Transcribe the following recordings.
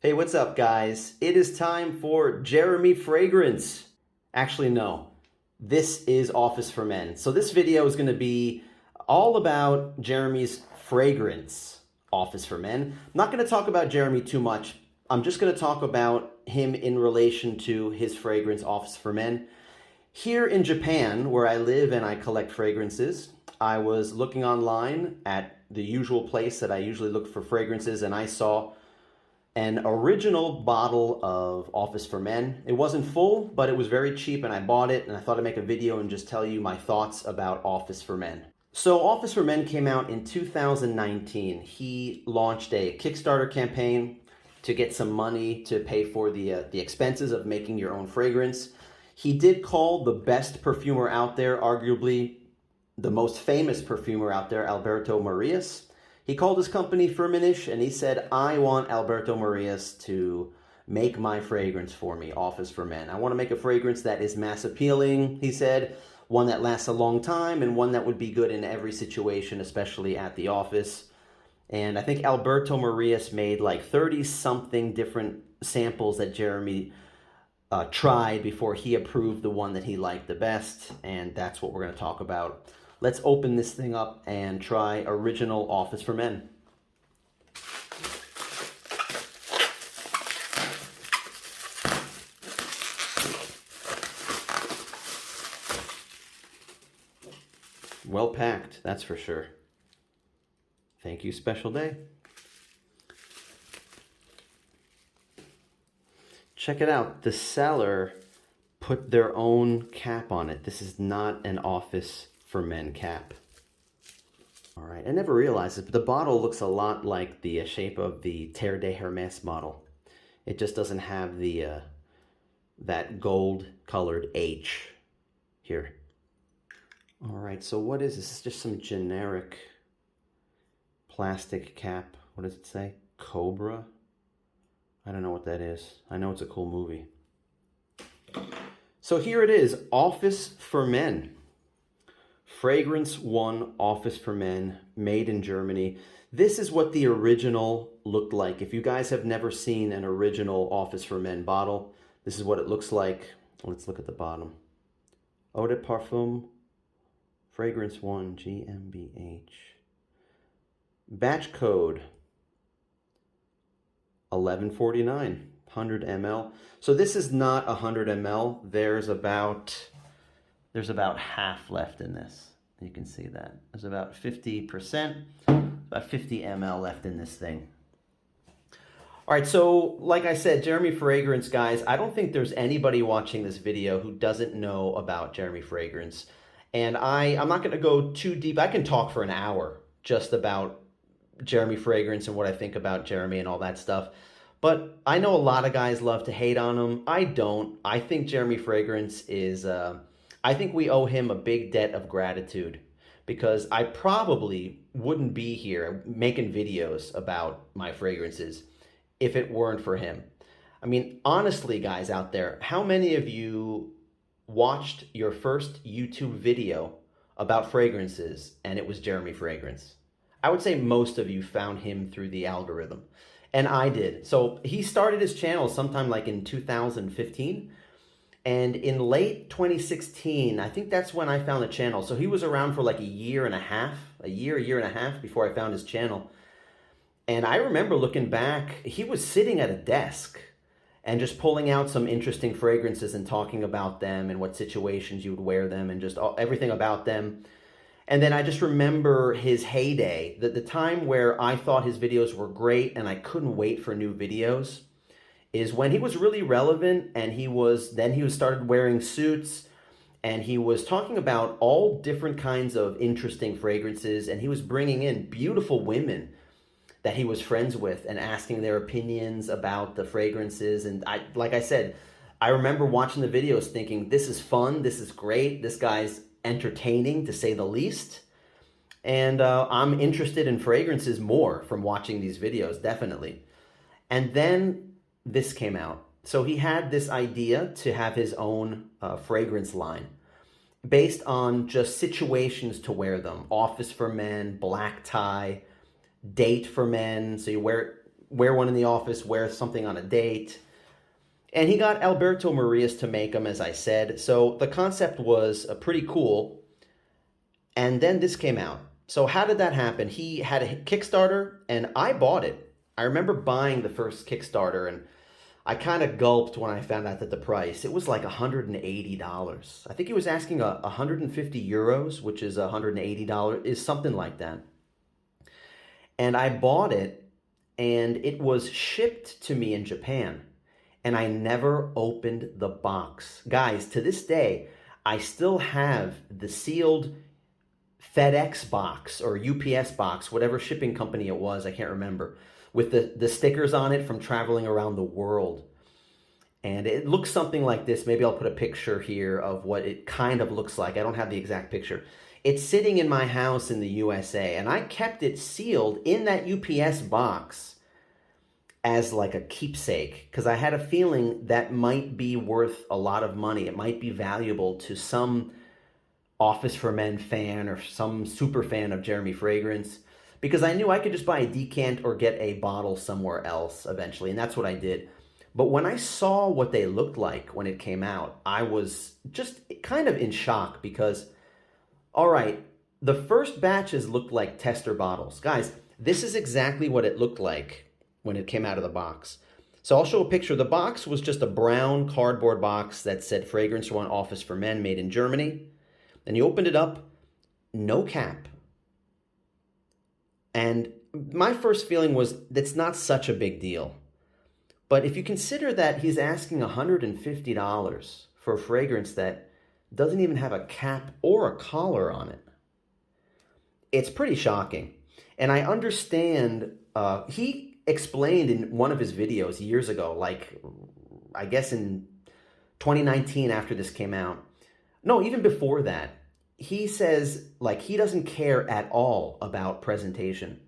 Hey, what's up, guys? It is time for Jeremy Fragrance. Actually, no. This is Office for Men. So this video is going to be all about Jeremy's fragrance, Office for Men. I'm not going to talk about Jeremy too much. I'm just going to talk about him in relation to his fragrance, Office for Men. Here in Japan, where I live and I collect fragrances, I was looking online at the usual place that I usually look for fragrances, and I saw an original bottle of Office for Men. It wasn't full, but it was very cheap, and I bought it, and I thought I'd make a video and just tell you my thoughts about Office for Men. So Office for Men came out in 2019. He launched a Kickstarter campaign to get some money to pay for the expenses of making your own fragrance. He did call the best perfumer out there, arguably the most famous perfumer out there, Alberto Marias. He called his company Firmenich, and he said, I want Alberto Marias to make my fragrance for me, Office for Men. I want to make a fragrance that is mass appealing, he said, one that lasts a long time, and one that would be good in every situation, especially at the office. And I think Alberto Marias made like 30-something different samples that Jeremy tried before he approved the one that he liked the best, and that's what we're going to talk about. Let's open this thing up and try original Office for Men. Well packed, that's for sure. Thank you, Special Day. Check it out. The seller put their own cap on it. This is not an Office for Men cap. All right, I never realized it, but the bottle looks a lot like the shape of the Terre de Hermes bottle. It just doesn't have the that gold colored H here. All right, so what is this? It's just some generic plastic cap. What does it say? Cobra? I don't know what that is. I know it's a cool movie. So here it is, Office for Men. Fragrance One Office for Men, made in Germany. This is what the original looked like. If you guys have never seen an original Office for Men bottle, this is what it looks like. Let's look at the bottom. Eau de parfum, Fragrance One, GmbH. Batch code, 1149, 100 ml. So this is not 100 ml. There's about half left in this. You can see that. There's about 50%, about 50 ml left in this thing. All right, so like I said, Jeremy Fragrance, guys, I don't think there's anybody watching this video who doesn't know about Jeremy Fragrance. And I'm not gonna go too deep. I can talk for an hour just about Jeremy Fragrance and what I think about Jeremy and all that stuff. But I know a lot of guys love to hate on him. I don't. I think Jeremy Fragrance is... I think we owe him a big debt of gratitude, because I probably wouldn't be here making videos about my fragrances if it weren't for him. I mean, honestly, guys out there, how many of you watched your first YouTube video about fragrances and it was Jeremy Fragrance? I would say most of you found him through the algorithm, and I did. So he started his channel sometime like in 2015. And in late 2016, I think that's when I found the channel. So he was around for like a year and a half before I found his channel. And I remember looking back, he was sitting at a desk and just pulling out some interesting fragrances and talking about them and what situations you would wear them and just everything about them. And then I just remember his heyday, the time where I thought his videos were great and I couldn't wait for new videos, is when he was really relevant, and he started wearing suits, and he was talking about all different kinds of interesting fragrances, and he was bringing in beautiful women that he was friends with and asking their opinions about the fragrances. And like I said, I remember watching the videos thinking, this is fun, this is great, this guy's entertaining to say the least. And I'm interested in fragrances more from watching these videos, definitely. And then this came out. So he had this idea to have his own fragrance line based on just situations to wear them. Office for Men, black tie, date for men. So you wear it wear one in the office, wear something on a date. And he got Alberto Marias to make them, as I said. So the concept was pretty cool. And then this came out. So how did that happen? He had a Kickstarter, and I bought it. I remember buying the first Kickstarter, and I kind of gulped when I found out that the price, it was like $180. I think he was asking 150 euros, which is $180, is something like that. And I bought it, and it was shipped to me in Japan. And I never opened the box. Guys, to this day, I still have the sealed FedEx box or UPS box, whatever shipping company it was, I can't remember, with the stickers on it from traveling around the world. And it looks something like this. Maybe I'll put a picture here of what it kind of looks like. I don't have the exact picture. It's sitting in my house in the USA, and I kept it sealed in that UPS box as like a keepsake, because I had a feeling that might be worth a lot of money. It might be valuable to some Office for Men fan or some super fan of Jeremy Fragrance, because I knew I could just buy a decant or get a bottle somewhere else eventually, and that's what I did. But when I saw what they looked like when it came out, I was just kind of in shock because, all right, the first batches looked like tester bottles. Guys, this is exactly what it looked like when it came out of the box. So I'll show a picture. The box was just a brown cardboard box that said Fragrance One Office for Men, made in Germany. And you opened it up, no cap. And my first feeling was, that's not such a big deal. But if you consider that he's asking $150 for a fragrance that doesn't even have a cap or a collar on it, it's pretty shocking. And I understand, he explained in one of his videos years ago, like I guess in 2019 after this came out, no, even before that, he says like he doesn't care at all about presentation.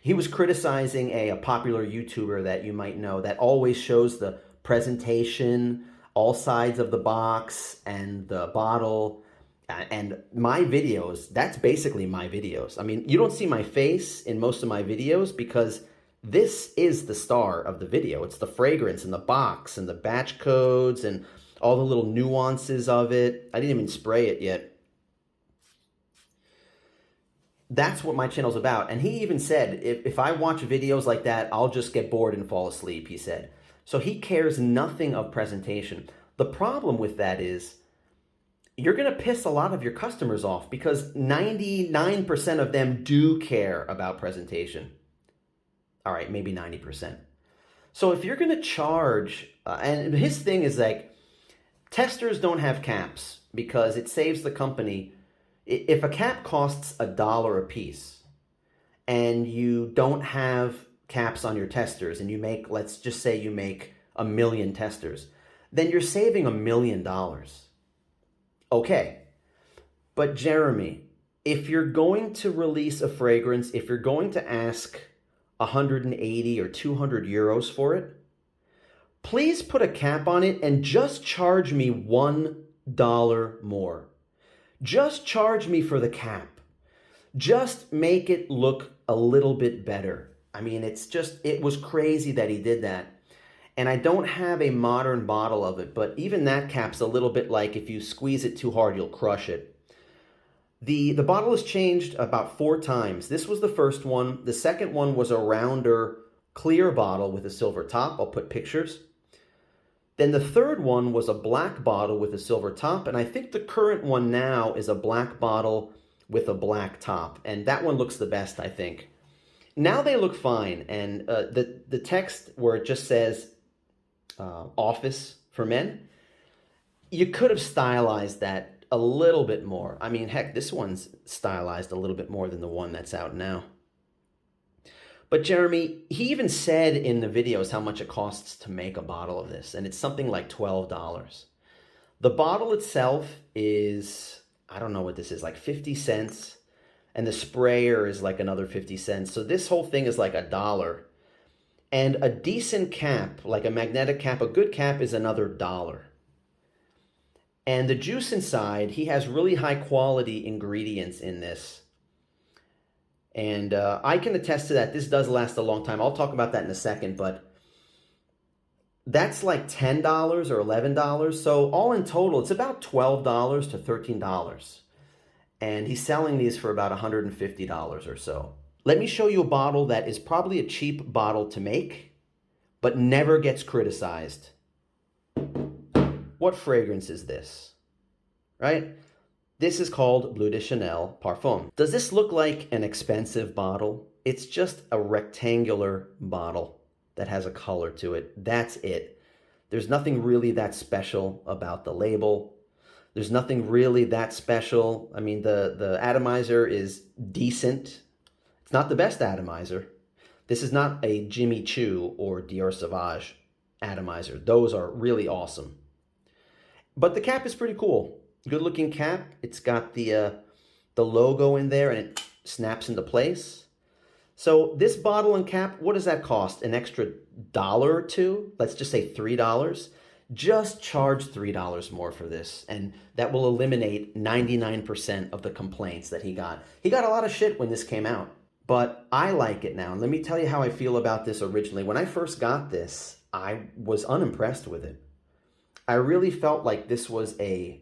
He was criticizing a popular YouTuber that you might know that always shows the presentation, all sides of the box and the bottle. And my videos, that's basically my videos. I mean, you don't see my face in most of my videos because this is the star of the video. It's the fragrance and the box and the batch codes and all the little nuances of it. I didn't even spray it yet. That's what my channel's about. And he even said, if I watch videos like that, I'll just get bored and fall asleep, he said. So he cares nothing of presentation. The problem with that is you're going to piss a lot of your customers off because 99% of them do care about presentation. All right, maybe 90%. So if you're going to charge, and his thing is like, testers don't have caps because it saves the company. If a cap costs $1 a piece and you don't have caps on your testers and you make, let's just say you make 1 million testers, then you're saving $1 million. Okay, but Jeremy, if you're going to release a fragrance, if you're going to ask 180 or 200 euros for it, please put a cap on it and just charge me $1 more. Just charge me for the cap. Just make it look a little bit better. I mean, it was crazy that he did that. And I don't have a modern bottle of it, but even that cap's a little bit like if you squeeze it too hard, you'll crush it. The bottle has changed about 4 times. This was the first one. The second one was a rounder, clear bottle with a silver top. I'll put pictures. Then the third one was a black bottle with a silver top. And I think the current one now is a black bottle with a black top. And that one looks the best, I think. Now they look fine. And the text where it just says Office for Men, you could have stylized that a little bit more. I mean, heck, this one's stylized a little bit more than the one that's out now. But Jeremy, he even said in the videos how much it costs to make a bottle of this, and it's something like $12. The bottle itself is, I don't know what this is, like 50 cents, and the sprayer is like another 50 cents. So this whole thing is like $1. And a decent cap, like a magnetic cap, a good cap is another $1. And the juice inside, he has really high quality ingredients in this. And I can attest to that. This does last a long time. I'll talk about that in a second, but that's like $10 or $11. So all in total, it's about $12 to $13. And he's selling these for about $150 or so. Let me show you a bottle that is probably a cheap bottle to make, but never gets criticized. What fragrance is this? Right? This is called Bleu de Chanel Parfum. Does this look like an expensive bottle? It's just a rectangular bottle that has a color to it. That's it. There's nothing really that special about the label. There's nothing really that special. I mean, the atomizer is decent. It's not the best atomizer. This is not a Jimmy Choo or Dior Sauvage atomizer. Those are really awesome. But the cap is pretty cool. Good looking cap. It's got the logo in there and it snaps into place. So this bottle and cap, what does that cost? An extra $1 or $2? Let's just say $3. Just charge $3 more for this, and that will eliminate 99% of the complaints that he got. He got a lot of shit when this came out, but I like it now. And let me tell you how I feel about this originally. When I first got this, I was unimpressed with it. I really felt like this was a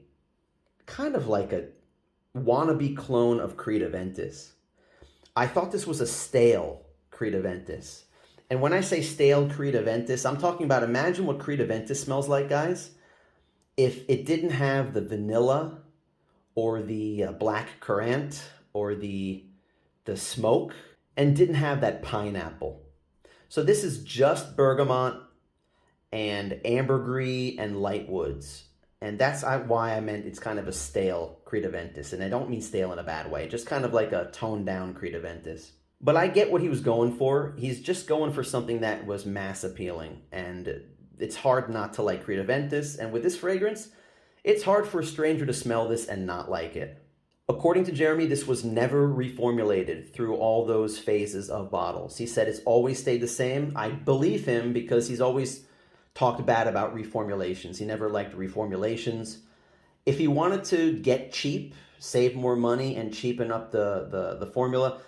kind of like a wannabe clone of Creed Aventus. I thought this was a stale Creed Aventus. And when I say stale Creed Aventus, I'm talking about, imagine what Creed Aventus smells like, guys. If it didn't have the vanilla or the black currant or the smoke and didn't have that pineapple. So this is just bergamot and ambergris and light woods. And that's why I meant it's kind of a stale Creed Aventus. And I don't mean stale in a bad way, just kind of like a toned down Creed Aventus. But I get what he was going for. He's just going for something that was mass appealing. And it's hard not to like Creed Aventus. And with this fragrance, it's hard for a stranger to smell this and not like it. According to Jeremy, this was never reformulated through all those phases of bottles. He said it's always stayed the same. I believe him because he's always talked bad about reformulations. He never liked reformulations. If he wanted to get cheap, save more money, and cheapen up the formula,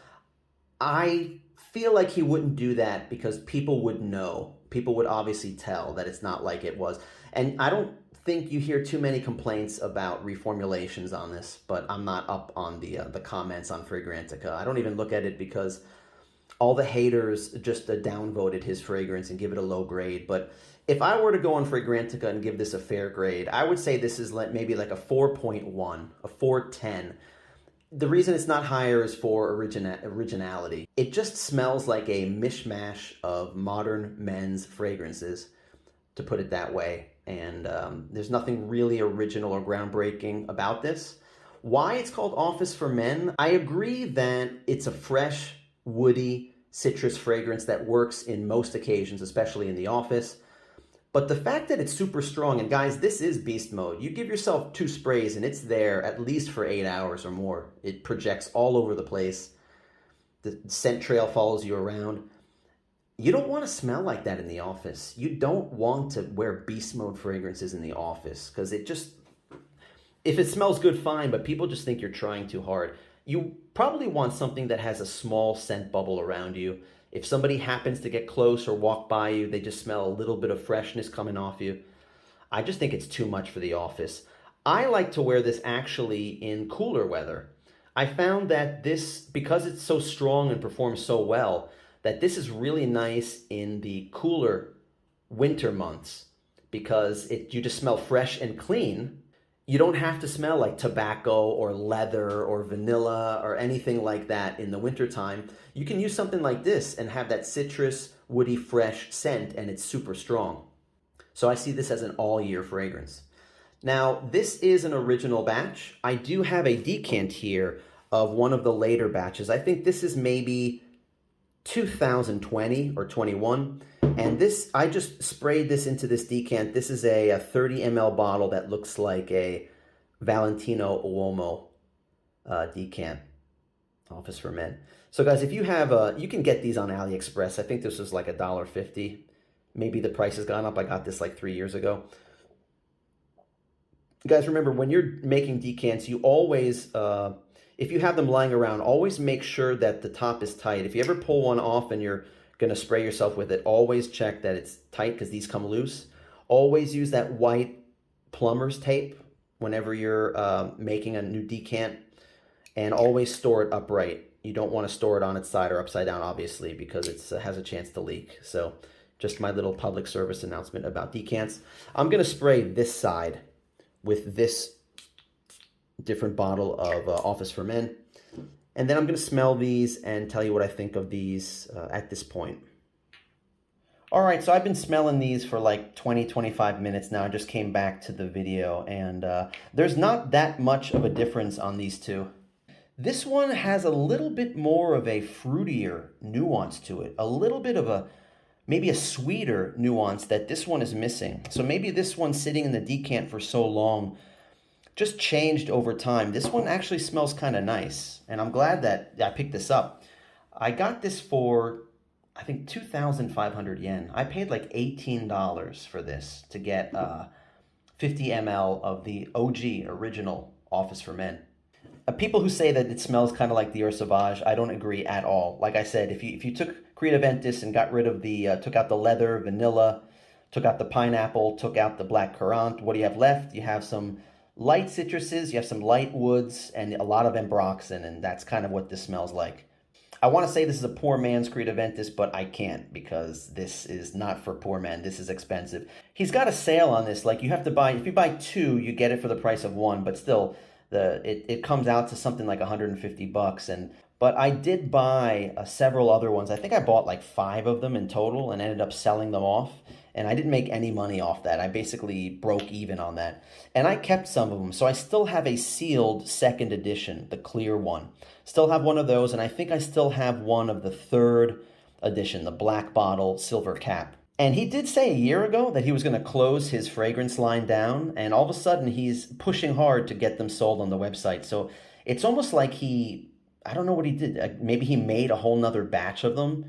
I feel like he wouldn't do that because people would know. People would obviously tell that it's not like it was. And I don't think you hear too many complaints about reformulations on this, but I'm not up on the comments on Fragrantica. I don't even look at it because all the haters just downvoted his fragrance and give it a low grade. But if I were to go on Fragrantica and give this a fair grade, I would say this is maybe like a 4.1, a 4.10. The reason it's not higher is for originality. It just smells like a mishmash of modern men's fragrances, to put it that way. And there's nothing really original or groundbreaking about this. Why it's called Office for Men? I agree that it's a fresh, woody, citrus fragrance that works in most occasions, especially in the office. But the fact that it's super strong, and guys, this is beast mode. You give yourself 2 sprays and it's there at least for 8 hours or more. It projects all over the place. The scent trail follows you around. You don't want to smell like that in the office. You don't want to wear beast mode fragrances in the office because it just, if it smells good, fine, but people just think you're trying too hard. You probably want something that has a small scent bubble around you. If somebody happens to get close or walk by you, they just smell a little bit of freshness coming off you. I just think it's too much for the office. I like to wear this actually in cooler weather. I found that this, because it's so strong and performs so well, that this is really nice in the cooler winter months because you just smell fresh and clean. You don't have to smell like tobacco or leather or vanilla or anything like that in the wintertime. You can use something like this and have that citrus, woody, fresh scent, and it's super strong. So I see this as an all-year fragrance. Now, this is an original batch. I do have a decant here of one of the later batches. I think this is maybe 2020 or 21. And this, I just sprayed this into this decant. This is a 30 ml bottle that looks like a Valentino Uomo decant, Office for Men. So guys, if you have, you can get these on AliExpress. I think this was like $1.50. Maybe the price has gone up. I got this like 3 years ago. Guys, remember, when you're making decants, you always, if you have them lying around, always make sure that the top is tight. If you ever pull one off and you're going to spray yourself with it, always check that it's tight because these come loose. Always use that white plumber's tape whenever you're making a new decant, and always store it upright. You don't want to store it on its side or upside down, obviously, because it has a chance to leak. So just my little public service announcement about decants. I'm going to spray this side with this different bottle of Office for Men. And then I'm going to smell these and tell you what I think of these at this point. All right, so I've been smelling these for like 20-25 minutes now. I just came back to the video, and there's not that much of a difference on these two. This one has a little bit more of a fruitier nuance to it, a little bit of maybe a sweeter nuance that this one is missing. So maybe this one sitting in the decant for so long just changed over time. This one actually smells kind of nice, and I'm glad that I picked this up. I got this for, I think, 2,500 yen. I paid like $18 for this to get 50 ml of the OG original Office for Men. People who say that it smells kind of like the Eau Sauvage, I don't agree at all. Like I said, if you took Creed Aventus and got rid of took out the leather, vanilla, took out the pineapple, took out the black currant, what do you have left? You have some light citruses, you have some light woods, and a lot of ambroxan, and that's kind of what this smells like. I want to say this is a poor man's Creed Aventus, but I can't, because this is not for poor men. This is expensive. He's got a sale on this. Like, you have to buy, if you buy two, you get it for the price of one, but still, it comes out to something like 150 bucks. But I did buy several other ones. I think I bought like 5 of them in total and ended up selling them off. And I didn't make any money off that. I basically broke even on that. And I kept some of them. So I still have a sealed second edition, the clear one. Still have one of those. And I think I still have one of the third edition, the black bottle, silver cap. And he did say a year ago that he was going to close his fragrance line down. And all of a sudden, he's pushing hard to get them sold on the website. So it's almost like I don't know what he did. Maybe he made a whole nother batch of them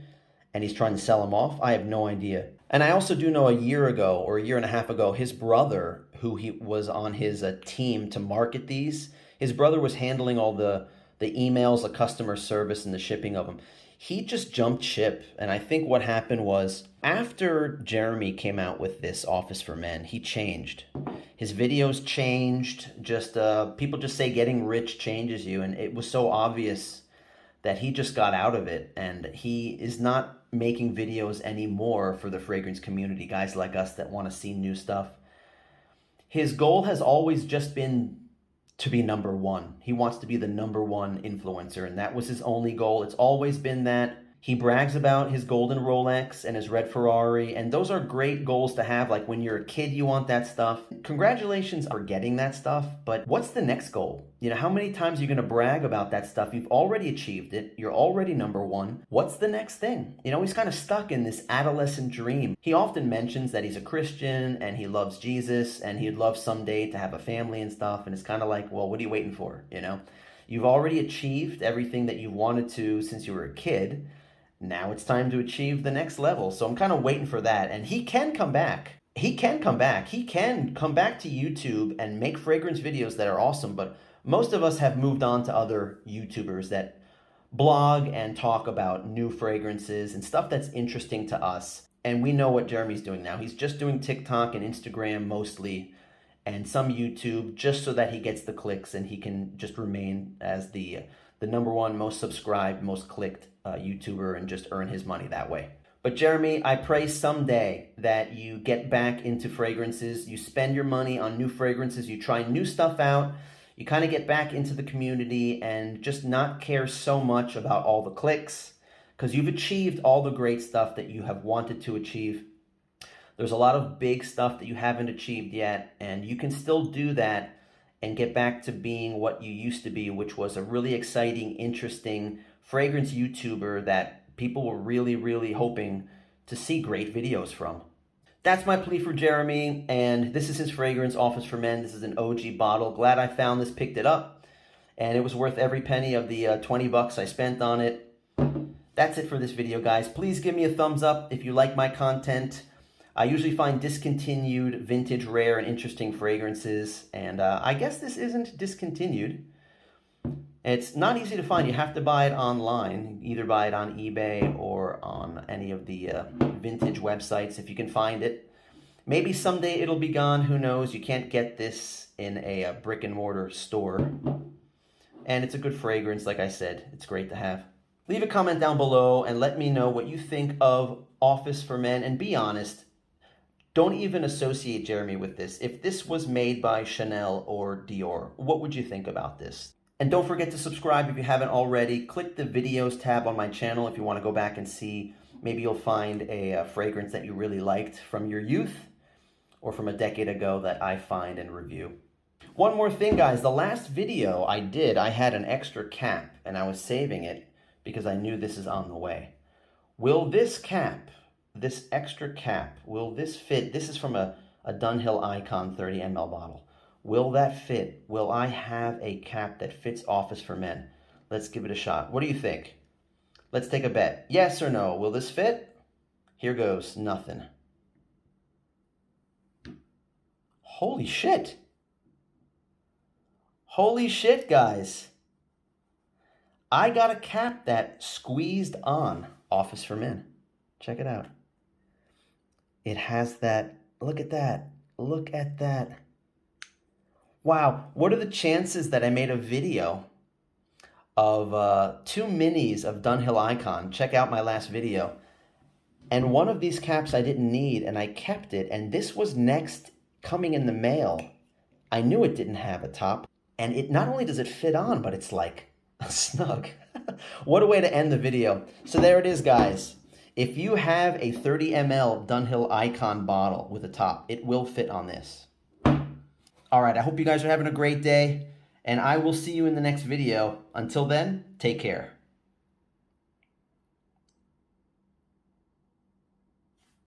and he's trying to sell them off. I have no idea. And I also do know a year ago or a year and a half ago, his brother, who he was on his team to market these, his brother was handling all the emails, the customer service, and the shipping of them. He just jumped ship. And I think what happened was after Jeremy came out with this Office for Men, he changed. His videos changed. Just people just say getting rich changes you. And it was so obvious that he just got out of it. And he is not making videos anymore for the fragrance community, guys like us that want to see new stuff. His goal has always just been to be number one. He wants to be the number one influencer, and that was his only goal. It's always been that. He brags about his golden Rolex and his red Ferrari, and those are great goals to have. Like when you're a kid, you want that stuff. Congratulations for getting that stuff, but what's the next goal? You know, how many times are you going to brag about that stuff? You've already achieved it. You're already number one. What's the next thing? You know, he's kind of stuck in this adolescent dream. He often mentions that he's a Christian and he loves Jesus and he'd love someday to have a family and stuff. And it's kind of like, well, what are you waiting for? You know, you've already achieved everything that you wanted to since you were a kid. Now it's time to achieve the next level. So I'm kind of waiting for that. And he can come back. He can come back. He can come back to YouTube and make fragrance videos that are awesome. But most of us have moved on to other YouTubers that blog and talk about new fragrances and stuff that's interesting to us. And we know what Jeremy's doing now. He's just doing TikTok and Instagram mostly, and some YouTube, just so that he gets the clicks and he can just remain as the number one most subscribed, most clicked YouTuber and just earn his money that way. But Jeremy, I pray someday that you get back into fragrances, you spend your money on new fragrances, you try new stuff out, you kind of get back into the community and just not care so much about all the clicks, because you've achieved all the great stuff that you have wanted to achieve. There's a lot of big stuff that you haven't achieved yet, and you can still do that and get back to being what you used to be, which was a really exciting, interesting fragrance YouTuber that people were really, really hoping to see great videos from. That's my plea for Jeremy, and this is his fragrance, Office for Men. This is an OG bottle. Glad I found this, picked it up, and it was worth every penny of the 20 bucks I spent on it. That's it for this video, guys. Please give me a thumbs up if you like my content. I usually find discontinued, vintage, rare, and interesting fragrances, and I guess this isn't discontinued. It's not easy to find. You have to buy it online. Either buy it on eBay or on any of the vintage websites if you can find it. Maybe someday it'll be gone. Who knows? You can't get this in a brick and mortar store. And it's a good fragrance, like I said. It's great to have. Leave a comment down below and let me know what you think of Office for Men. And be honest, don't even associate Jeremy with this. If this was made by Chanel or Dior, what would you think about this? And don't forget to subscribe if you haven't already. Click the videos tab on my channel if you want to go back and see. Maybe you'll find a fragrance that you really liked from your youth or from a decade ago that I find and review. One more thing, guys. The last video I did, I had an extra cap and I was saving it because I knew this is on the way. Will this cap, this extra cap, will this fit? This is from a Dunhill Icon 30 ml bottle. Will that fit? Will I have a cap that fits Office for Men? Let's give it a shot. What do you think? Let's take a bet. Yes or no? Will this fit? Here goes. Nothing. Holy shit. Holy shit, guys. I got a cap that squeezed on Office for Men. Check it out. It has that. Look at that. Look at that. Wow, what are the chances that I made a video of 2 minis of Dunhill Icon? Check out my last video. And one of these caps I didn't need, and I kept it. And this was next coming in the mail. I knew it didn't have a top. And it not only does it fit on, but it's like snug. What a way to end the video. So there it is, guys. If you have a 30 ml Dunhill Icon bottle with a top, it will fit on this. All right, I hope you guys are having a great day, and I will see you in the next video. Until then, take care.